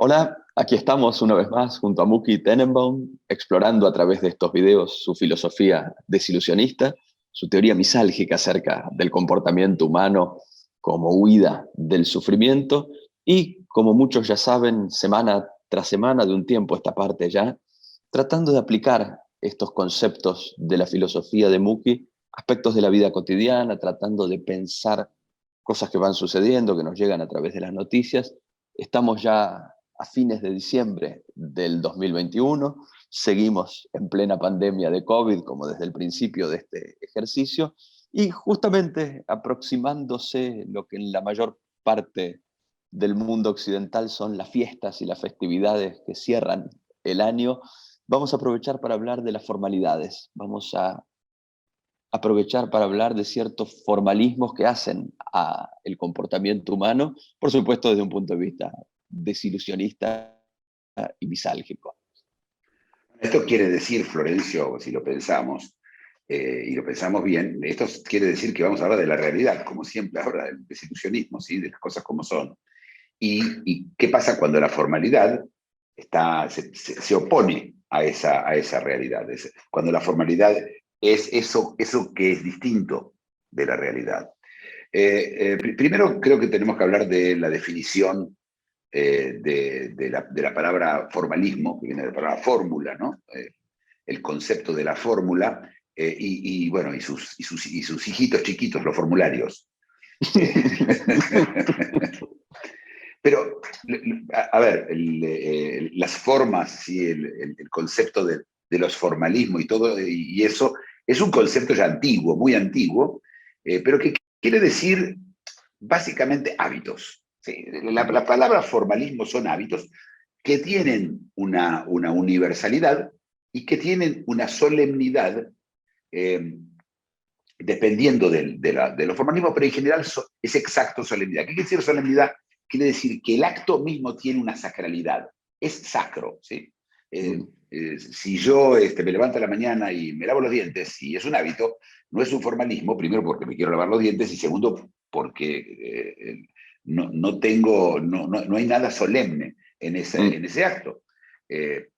Hola, aquí estamos una vez más junto a Muki Tenenbaum, explorando a través de estos videos su filosofía desilusionista, su teoría misálgica acerca del comportamiento humano como huida del sufrimiento y, como muchos ya saben, semana tras semana, de un tiempo a esta parte ya, tratando de aplicar estos conceptos de la filosofía de Muki, aspectos de la vida cotidiana, tratando de pensar cosas que van sucediendo, que nos llegan a través de las noticias. Estamos ya a fines de diciembre del 2021. Seguimos en plena pandemia de COVID, como desde el principio de este ejercicio, y justamente aproximándose lo que en la mayor parte del mundo occidental son las fiestas y las festividades que cierran el año, vamos a aprovechar para hablar de las formalidades. Vamos a aprovechar para hablar de ciertos formalismos que hacen a el comportamiento humano, por supuesto desde un punto de vista desilusionista y misálgico. Esto quiere decir, Florencio, si lo pensamos, y lo pensamos bien, esto quiere decir que vamos a hablar de la realidad, como siempre habla del desilusionismo, ¿sí? De las cosas como son. ¿Y qué pasa cuando la formalidad se opone a esa realidad? Cuando la formalidad es eso que es distinto de la realidad. Primero creo que tenemos que hablar de la definición de la palabra formalismo, que viene de la palabra fórmula, ¿no? El concepto de la fórmula, bueno, y sus hijitos chiquitos, los formularios. Eh, Pero, a ver, las formas, ¿sí? El concepto de los formalismos y todo, y eso, es un concepto ya antiguo, muy antiguo, pero que quiere decir básicamente hábitos. ¿Sí? La palabra formalismo son hábitos que tienen una universalidad y que tienen una solemnidad, eh, dependiendo de los formalismos, pero en general es exacto solemnidad. ¿Qué quiere decir solemnidad? Quiere decir que el acto mismo tiene una sacralidad, es sacro, ¿sí? Si yo me levanto a la mañana y me lavo los dientes, y es un hábito, no es un formalismo, primero porque me quiero lavar los dientes, y segundo porque no hay nada solemne en ese acto.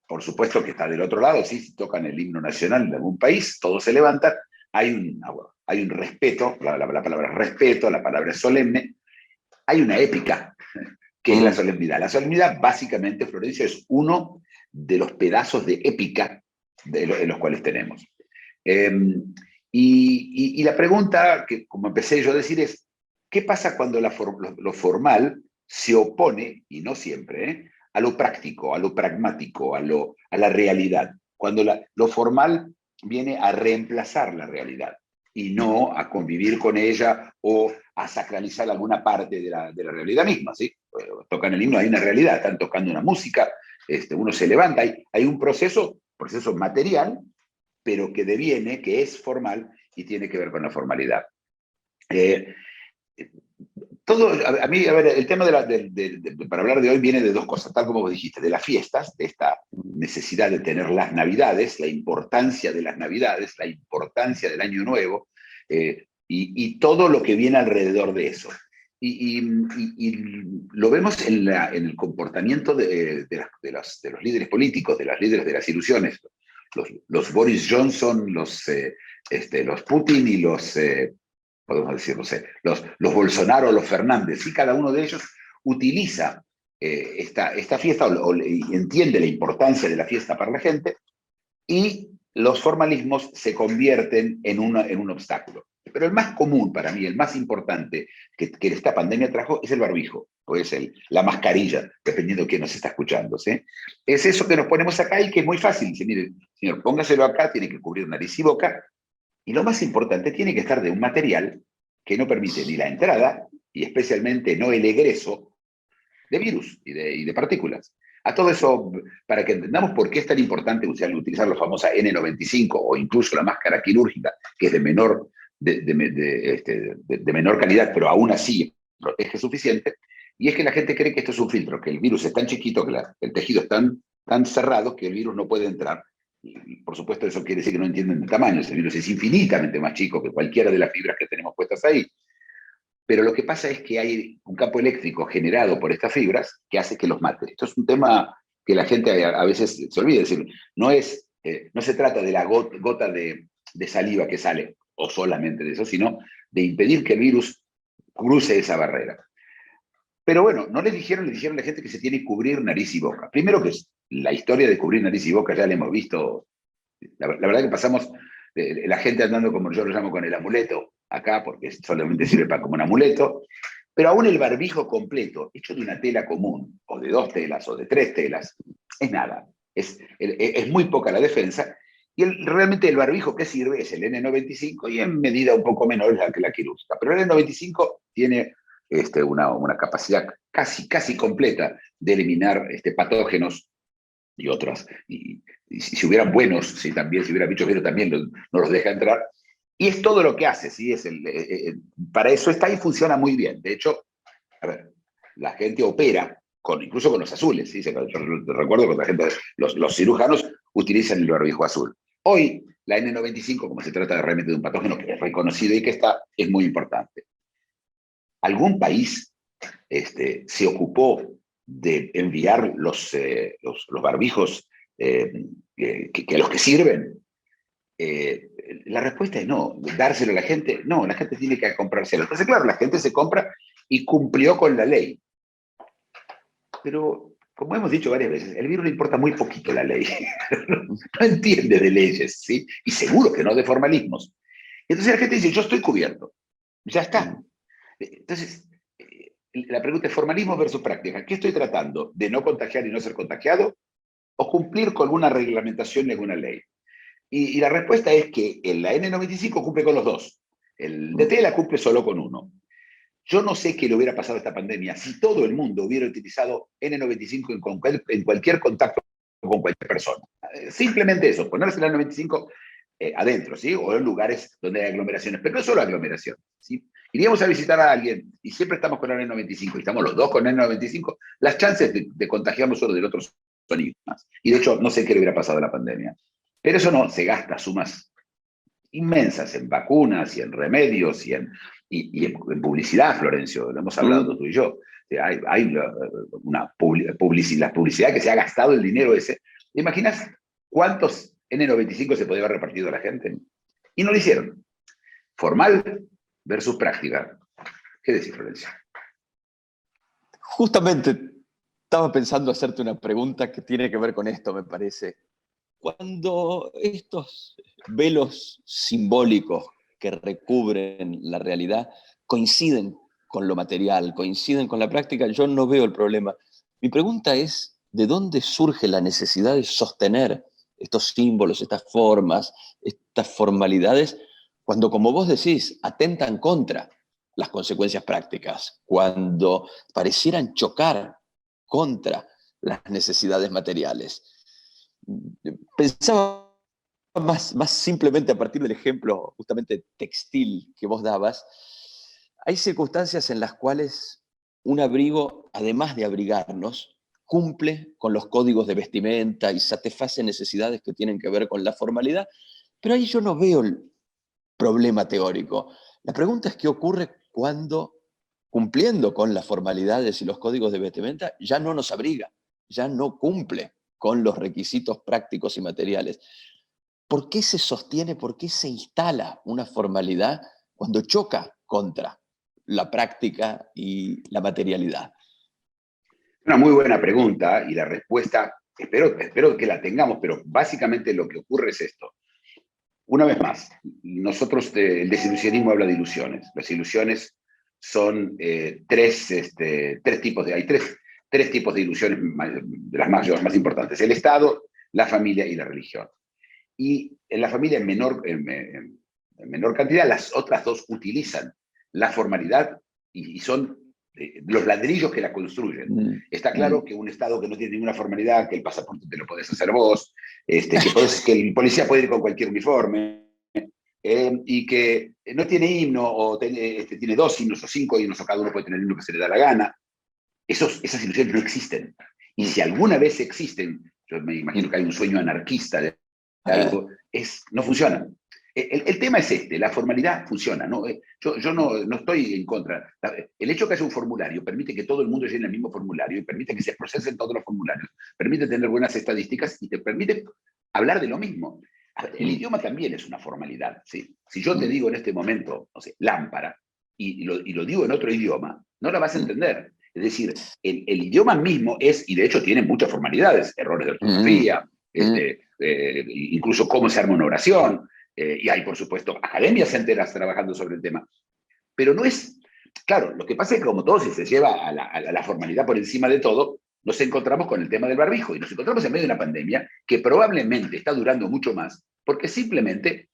Por supuesto que está del otro lado, ¿sí? Si tocan el himno nacional de algún país, todos se levantan, hay un respeto, la palabra es respeto, la palabra es solemne, hay una épica, que es la solemnidad. La solemnidad, básicamente, Florencio, es uno de los pedazos de épica en los cuales tenemos. Eh, y la pregunta, que como empecé yo a decir, es, ¿qué pasa cuando lo formal se opone, y no siempre, a lo práctico, a lo pragmático, a la realidad? Cuando lo formal viene a reemplazar la realidad y no a convivir con ella o a sacralizar alguna parte de la realidad misma, ¿sí? Tocan el himno, hay una realidad, están tocando una música, uno se levanta, hay un proceso material, pero que deviene, que es formal y tiene que ver con la formalidad. Eh, a mí, a ver, el tema para hablar de hoy viene de dos cosas, tal como vos dijiste, de las fiestas, de esta necesidad de tener las Navidades, la importancia de las Navidades, la importancia del Año Nuevo, y todo lo que viene alrededor de eso. Y lo vemos en el comportamiento de los líderes políticos, de las líderes de las ilusiones, los Boris Johnson, los Putin y podemos decir, no sé, los Bolsonaro, los Fernández, y cada uno de ellos utiliza esta fiesta y entiende la importancia de la fiesta para la gente, y los formalismos se convierten en un obstáculo. Pero el más común para mí, el más importante que esta pandemia trajo, es el barbijo, o es la mascarilla, dependiendo de quién nos está escuchando, ¿sí? Es eso que nos ponemos acá y que es muy fácil. Dice, mire, señor, póngaselo acá, tiene que cubrir nariz y boca, y lo más importante, tiene que estar de un material que no permite ni la entrada, y especialmente no el egreso de virus y de partículas. A todo eso, para que entendamos por qué es tan importante utilizar la famosa N95 o incluso la máscara quirúrgica, que es de menor calidad, pero aún así protege suficiente, y es que la gente cree que esto es un filtro, que el virus es tan chiquito, que el tejido es tan cerrado que el virus no puede entrar. Y por supuesto eso quiere decir que no entienden el tamaño, el virus es infinitamente más chico que cualquiera de las fibras que tenemos puestas ahí. pero lo que pasa es que hay un campo eléctrico generado por estas fibras que hace que los mate. Esto es un tema que la gente a veces se olvida. Es decir, no se trata de la gota de saliva que sale, o solamente de eso, sino de impedir que el virus cruce esa barrera. Pero bueno, no les dijeron, le dijeron a la gente que se tiene que cubrir nariz y boca. Primero que la historia de cubrir nariz y boca ya la hemos visto. La verdad que pasamos la gente andando, como yo lo llamo, con el amuleto acá, porque solamente sirve como un amuleto, pero aún el barbijo completo, hecho de una tela común, o de 2 telas, o de 3 telas, es nada. Es muy poca la defensa, y realmente el barbijo que sirve es el N95, y en medida un poco menor que la quirúrgica. Pero el N95 tiene una capacidad casi completa de eliminar patógenos y otras. Y si hubieran buenos, si hubiera bichos virus, también no los deja entrar. Y es todo lo que hace, ¿sí? Para eso está y funciona muy bien. De hecho, a ver, la gente opera, incluso con los azules, ¿sí? Yo recuerdo que la gente, los cirujanos utilizan el barbijo azul. Hoy, la N95, como se trata realmente de un patógeno que es reconocido y que es muy importante. ¿Algún país se ocupó de enviar los barbijos que los que sirven? La respuesta es no. ¿Dárselo a la gente? No, la gente tiene que comprárselo. Entonces, claro, la gente se compra y cumplió con la ley. Pero, como hemos dicho varias veces, el virus le importa muy poquito la ley. No entiende de leyes, ¿sí? Y seguro que no de formalismos. Entonces la gente dice, yo estoy cubierto. Ya está. Entonces, la pregunta es formalismo versus práctica. ¿Qué estoy tratando? ¿De no contagiar y no ser contagiado? ¿O cumplir con alguna reglamentación de alguna ley? Y la respuesta es que la N95 cumple con los dos. El de tela cumple solo con uno. Yo no sé qué le hubiera pasado a esta pandemia si todo el mundo hubiera utilizado N95 en cualquier contacto con cualquier persona. Simplemente eso, ponerse el N95 adentro, ¿sí? O en lugares donde hay aglomeraciones, pero no solo aglomeración, ¿sí? Iríamos a visitar a alguien y siempre estamos con el N95 y estamos los dos con el N95, las chances de contagiarnos uno del otro son ínfimas. Y de hecho, no sé qué le hubiera pasado a la pandemia. Pero eso no, se gasta sumas inmensas en vacunas y en remedios y en publicidad, Florencio, lo hemos hablado tú y yo. Hay la publicidad que se ha gastado el dinero ese. ¿Te imaginas cuántos N95 se podía haber repartido a la gente? Y no lo hicieron. Formal versus práctica. ¿Qué decís, Florencio? Justamente estaba pensando hacerte una pregunta que tiene que ver con esto, me parece. Cuando estos velos simbólicos que recubren la realidad coinciden con lo material, coinciden con la práctica, yo no veo el problema. Mi pregunta es, ¿de dónde surge la necesidad de sostener estos símbolos, estas formas, estas formalidades, cuando, como vos decís, atentan contra las consecuencias prácticas, cuando parecieran chocar contra las necesidades materiales? Pensaba más simplemente a partir del ejemplo justamente textil que vos dabas. Hay circunstancias en las cuales un abrigo, además de abrigarnos, cumple con los códigos de vestimenta y satisface necesidades que tienen que ver con la formalidad, pero ahí yo no veo el problema teórico. La pregunta es qué ocurre cuando, cumpliendo con las formalidades y los códigos de vestimenta, ya no nos abriga, ya no cumple con los requisitos prácticos y materiales. ¿Por qué se sostiene, por qué se instala una formalidad cuando choca contra la práctica y la materialidad? Una muy buena pregunta y la respuesta, espero que la tengamos, pero básicamente lo que ocurre es esto. Una vez más, nosotros, el desilusionismo habla de ilusiones. Las ilusiones son tres tipos hay tres tipos de ilusiones, de las más importantes: el Estado, la familia y la religión. Y en la familia en menor cantidad, las otras dos utilizan la formalidad y son los ladrillos que la construyen. Está claro que un Estado que no tiene ninguna formalidad, que el pasaporte te lo podés hacer vos, que el policía puede ir con cualquier uniforme, y que no tiene himno, o tiene 2 himnos o 5 himnos, o cada uno puede tener el himno que se le da la gana. Esas ilusiones no existen. Y si alguna vez existen, yo me imagino que hay un sueño anarquista de algo, no funciona. El tema es este, la formalidad funciona, ¿no? Yo no estoy en contra. El hecho de que haya un formulario permite que todo el mundo llene el mismo formulario y permite que se procesen todos los formularios, permite tener buenas estadísticas y te permite hablar de lo mismo. A ver, el idioma también es una formalidad, ¿sí? Si yo te digo en este momento, no sé, lámpara, y lo digo en otro idioma, no la vas a entender. Es decir, el idioma mismo es, y de hecho tiene muchas formalidades, errores de ortografía, incluso cómo se arma una oración, y hay, por supuesto, academias enteras trabajando sobre el tema. Pero no es, claro, lo que pasa es que como todo, si se lleva a la formalidad por encima de todo, nos encontramos con el tema del barbijo, y nos encontramos en medio de una pandemia que probablemente está durando mucho más, porque simplemente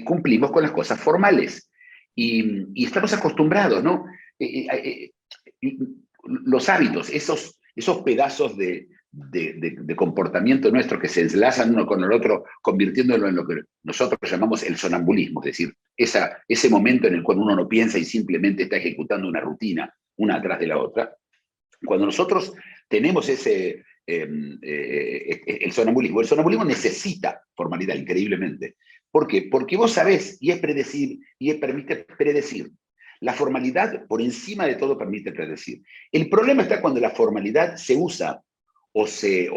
cumplimos con las cosas formales. Y estamos acostumbrados, ¿no? Los hábitos, esos pedazos de comportamiento nuestro que se enlazan uno con el otro, convirtiéndolo en lo que nosotros llamamos el sonambulismo, es decir, ese momento en el cual uno no piensa y simplemente está ejecutando una rutina, una atrás de la otra. Cuando nosotros tenemos el sonambulismo necesita formalidad, increíblemente. ¿Por qué? Porque vos sabés, y es predecir, y permite predecir. La formalidad, por encima de todo, permite predecir. El problema está cuando la formalidad se usa o se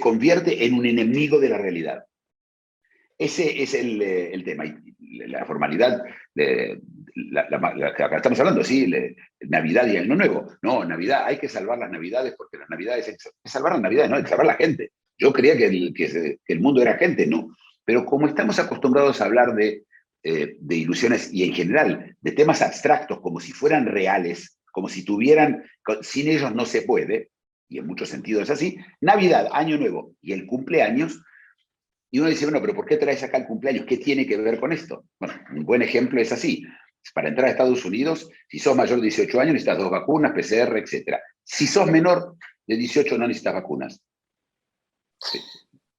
convierte en un enemigo de la realidad. Ese es el tema. Y la formalidad, la que acá estamos hablando, sí, Navidad y Año Nuevo. No, Navidad, hay que salvar las Navidades porque las Navidades, hay que salvar las Navidades, no, hay que salvar la gente. Yo creía que el mundo era gente, no. Pero como estamos acostumbrados a hablar de ilusiones y en general de temas abstractos como si fueran reales, como si tuvieran, sin ellos no se puede, y en muchos sentidos es así, Navidad, Año Nuevo y el cumpleaños. Y uno dice, bueno, pero ¿por qué traes acá el cumpleaños? ¿Qué tiene que ver con esto? Bueno, un buen ejemplo es así. Para entrar a Estados Unidos, si sos mayor de 18 años, necesitas 2 vacunas, PCR, etc. Si sos menor de 18, no necesitas vacunas. Sí.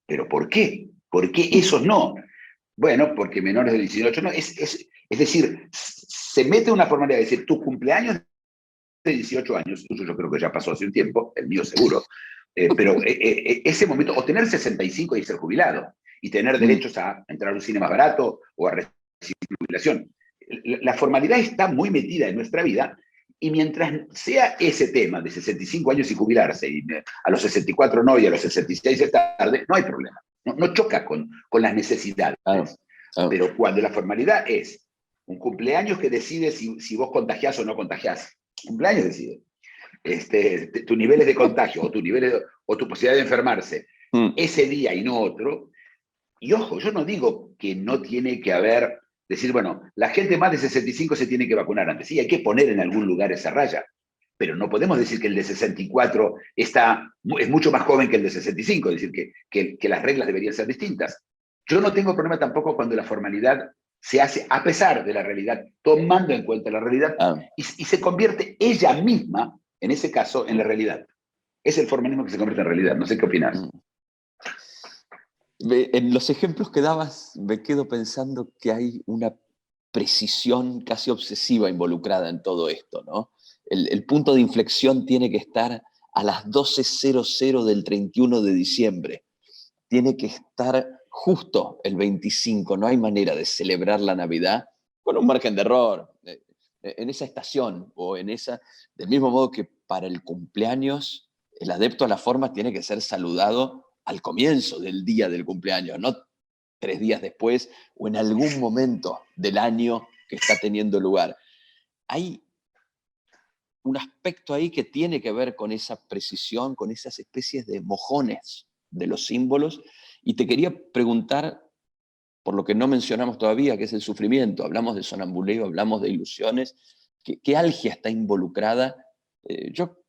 ¿Pero por qué? ¿Por qué esos no? Bueno, porque menores de 18 no. Es decir, se mete una formalidad de decir, tu cumpleaños de 18 años, yo creo que ya pasó hace un tiempo, el mío seguro, pero ese momento, o tener 65 y ser jubilado, y tener derechos a entrar a un cine más barato o a recibir jubilación. La formalidad está muy metida en nuestra vida, y mientras sea ese tema de 65 años y jubilarse, y a los 64 no, y a los 66 es tarde, no hay problema. No choca con las necesidades. Pero cuando la formalidad es un cumpleaños que decide si vos contagiás o no contagiás, cumpleaños decide. Tus niveles de contagio o tu posibilidad de enfermarse ese día y no otro. Y ojo, yo no digo que no tiene que haber, decir, bueno, la gente más de 65 se tiene que vacunar antes. Sí, hay que poner en algún lugar esa raya, pero no podemos decir que el de 64 es mucho más joven que el de 65, es decir, que las reglas deberían ser distintas. Yo no tengo problema tampoco cuando la formalidad se hace a pesar de la realidad, tomando en cuenta la realidad, y se convierte ella misma, en ese caso, en la realidad. Es el formalismo que se convierte en realidad. No sé qué opinas. En los ejemplos que dabas, me quedo pensando que hay una precisión casi obsesiva involucrada en todo esto, ¿no? El punto de inflexión tiene que estar a las 12:00 del 31 de diciembre. Tiene que estar justo el 25. No hay manera de celebrar la Navidad con un margen de error en esa estación o en esa, del mismo modo que para el cumpleaños el adepto a la forma tiene que ser saludado al comienzo del día del cumpleaños, no 3 días después o en algún momento del año que está teniendo lugar. Hay un aspecto ahí que tiene que ver con esa precisión, con esas especies de mojones de los símbolos. Y te quería preguntar, por lo que no mencionamos todavía, que es el sufrimiento. Hablamos de sonambuleo, hablamos de ilusiones. ¿Qué algia está involucrada? Yo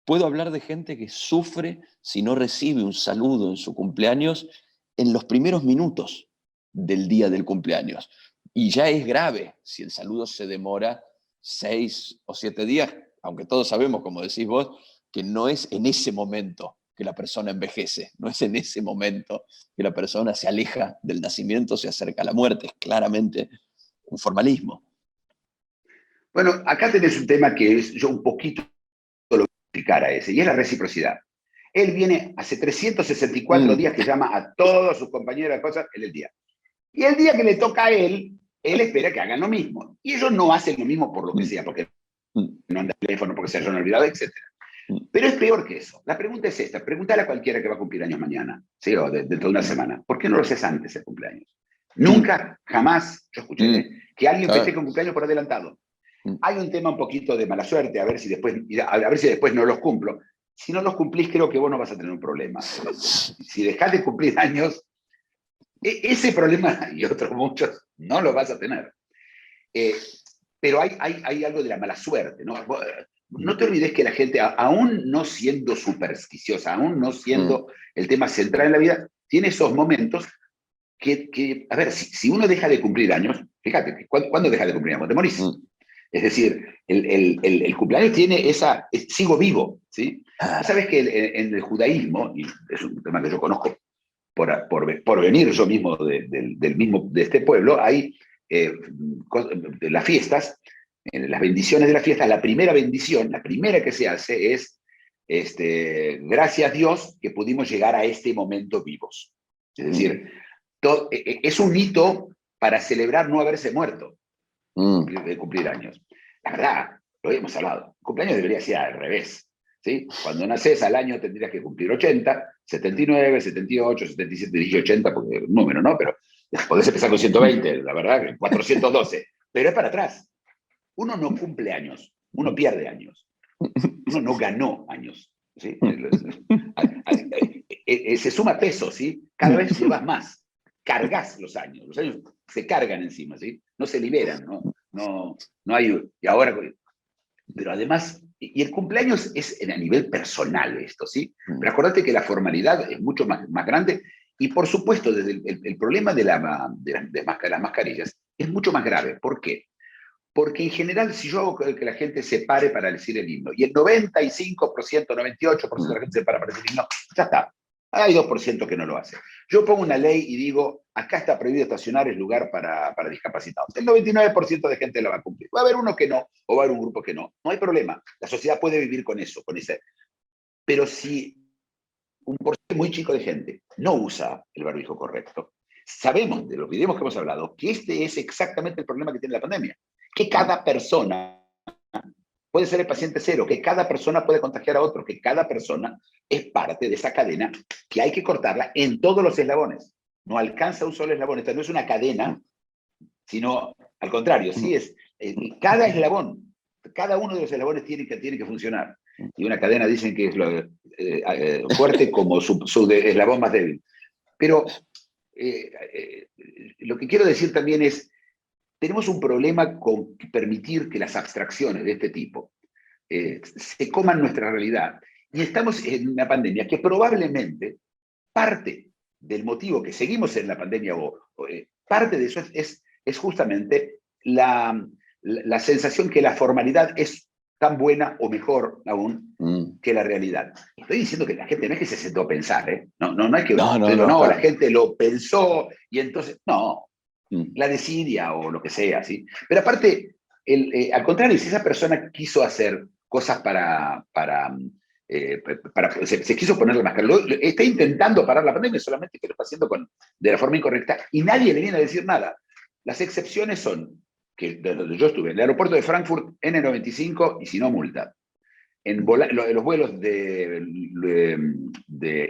puedo hablar de gente que sufre si no recibe un saludo en su cumpleaños en los primeros minutos del día del cumpleaños. Y ya es grave si el saludo se demora 6 o 7 días, aunque todos sabemos, como decís vos, que no es en ese momento que la persona envejece, no es en ese momento que la persona se aleja del nacimiento, se acerca a la muerte, es claramente un formalismo. Bueno, acá tenés un tema que es yo un poquito lo explicar a ese, y es la reciprocidad. Él viene hace 364 días que llama a todos sus compañeros de cosas en el día. Y el día que le toca a él espera que hagan lo mismo. Y ellos no hacen lo mismo por lo que sea, porque no anda el teléfono, porque se hayan olvidado, etc. Pero es peor que eso. La pregunta es esta. Pregúntale a cualquiera que va a cumplir años mañana, ¿sí? O dentro de una semana. ¿Por qué no lo haces antes el cumpleaños? Nunca, jamás, yo escuché, que alguien festeje un cumpleaños por adelantado. Hay un tema un poquito de mala suerte, a ver si después no los cumplo. Si no los cumplís, creo que vos no vas a tener un problema. Si dejás de cumplir años, ese problema y otros muchos no lo vas a tener. Pero hay algo de la mala suerte, ¿no? No te olvides que la gente, aún no siendo supersticiosa, aún no siendo el tema central en la vida, tiene esos momentos que a ver, si uno deja de cumplir años, fíjate, ¿cuándo deja de cumplir años? Te morís. Es decir, el cumpleaños tiene sigo vivo, ¿sí? Sabes que en el judaísmo, y es un tema que yo conozco por venir yo mismo de este pueblo, hay las fiestas, las bendiciones de las fiestas. La primera bendición, la primera que se hace es, gracias a Dios que pudimos llegar a este momento vivos. Es decir, es un hito para celebrar no haberse muerto, de cumplir años. La verdad, lo habíamos hablado, el cumpleaños debería ser al revés. ¿Sí? Cuando naces al año tendrías que cumplir 80, 79, 78, 77, dije 80 porque es un número, ¿no? Pero podés empezar con 120, la verdad, 412. Pero es para atrás. Uno no cumple años, uno pierde años. Uno no ganó años. ¿Sí? Se suma peso, ¿sí? Cada vez llevas más. Cargas los años se cargan encima, ¿sí? No se liberan, no hay. Y ahora, pero además, y el cumpleaños es a nivel personal esto, ¿sí? Pero acordate que la formalidad es mucho más grande y por supuesto desde el problema de las mascarillas es mucho más grave. ¿Por qué? Porque en general, si yo hago que la gente se pare para decir el himno, y el 95%, 98% de la gente se para decir el himno, ya está. Hay 2% que no lo hace. Yo pongo una ley y digo, acá está prohibido estacionar, es lugar para discapacitados. El 99% de gente lo va a cumplir. Va a haber uno que no, o va a haber un grupo que no. No hay problema. La sociedad puede vivir con eso, con ese. Pero si un porcentaje muy chico de gente no usa el barbijo correcto, sabemos de los videos que hemos hablado que este es exactamente el problema que tiene la pandemia. Que cada persona puede ser el paciente cero, que cada persona puede contagiar a otro, que cada persona es parte de esa cadena que hay que cortarla en todos los eslabones. No alcanza un solo eslabón, esta no es una cadena, sino al contrario, sí es cada eslabón, cada uno de los eslabones tiene que funcionar. Y una cadena dicen que es fuerte como su eslabón más débil. Pero lo que quiero decir también es, tenemos un problema con permitir que las abstracciones de este tipo se coman nuestra realidad. Y estamos en una pandemia que probablemente parte del motivo que seguimos en la pandemia, parte de eso es justamente la sensación que la formalidad es tan buena o mejor aún que la realidad. Estoy diciendo que la gente no es que se sentó a pensar, ¿eh? No es que la gente lo pensó y entonces, no, la desidia o lo que sea, ¿sí? Pero aparte, al contrario, si esa persona quiso hacer cosas se quiso poner la máscara, está intentando parar la pandemia, solamente que lo está haciendo de la forma incorrecta y nadie le viene a decir nada. Las excepciones son, que donde yo estuve, en el aeropuerto de Frankfurt, N95 y si no, multa. En los vuelos de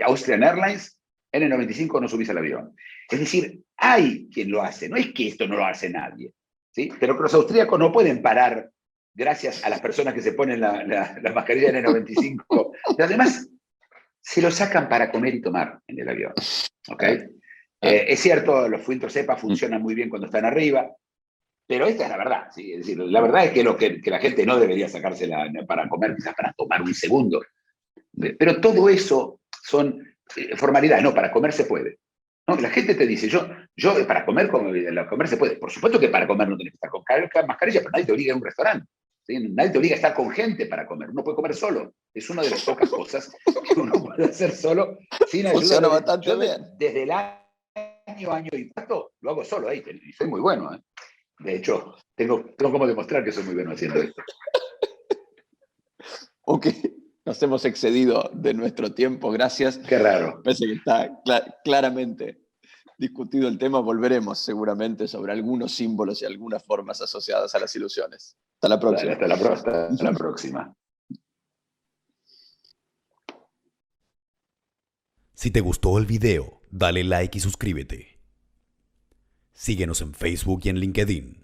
Austrian Airlines, N95 no subís al avión. Es decir, hay quien lo hace, no es que esto no lo hace nadie, ¿sí? Pero que los austríacos no pueden parar gracias a las personas que se ponen la mascarilla N95. Pero además, se lo sacan para comer y tomar en el avión. ¿Okay? Es cierto, los filtros EPA funcionan muy bien cuando están arriba, pero esta es la verdad. ¿Sí? Es decir, la verdad es que la gente no debería sacársela para comer, quizás para tomar un segundo. Pero todo eso son formalidades. No, para comer se puede. ¿No? La gente te dice, yo para comer se puede. Por supuesto que para comer no tenés que estar con mascarilla, pero nadie te obliga a un restaurante. ¿Sí? Nadie te obliga a estar con gente para comer. Uno puede comer solo. Es una de las pocas cosas que uno puede hacer solo sin ayuda. Funciona bastante bien. Desde el año y cuarto lo hago solo ahí. Y soy muy bueno. ¿Eh? De hecho, tengo como demostrar que soy muy bueno haciendo esto. Ok, nos hemos excedido de nuestro tiempo, gracias. Qué raro. Parece que está claramente discutido el tema, volveremos seguramente sobre algunos símbolos y algunas formas asociadas a las ilusiones. Hasta la próxima. Hasta la próxima. Si te gustó el video, dale like y suscríbete. Síguenos en Facebook y en LinkedIn.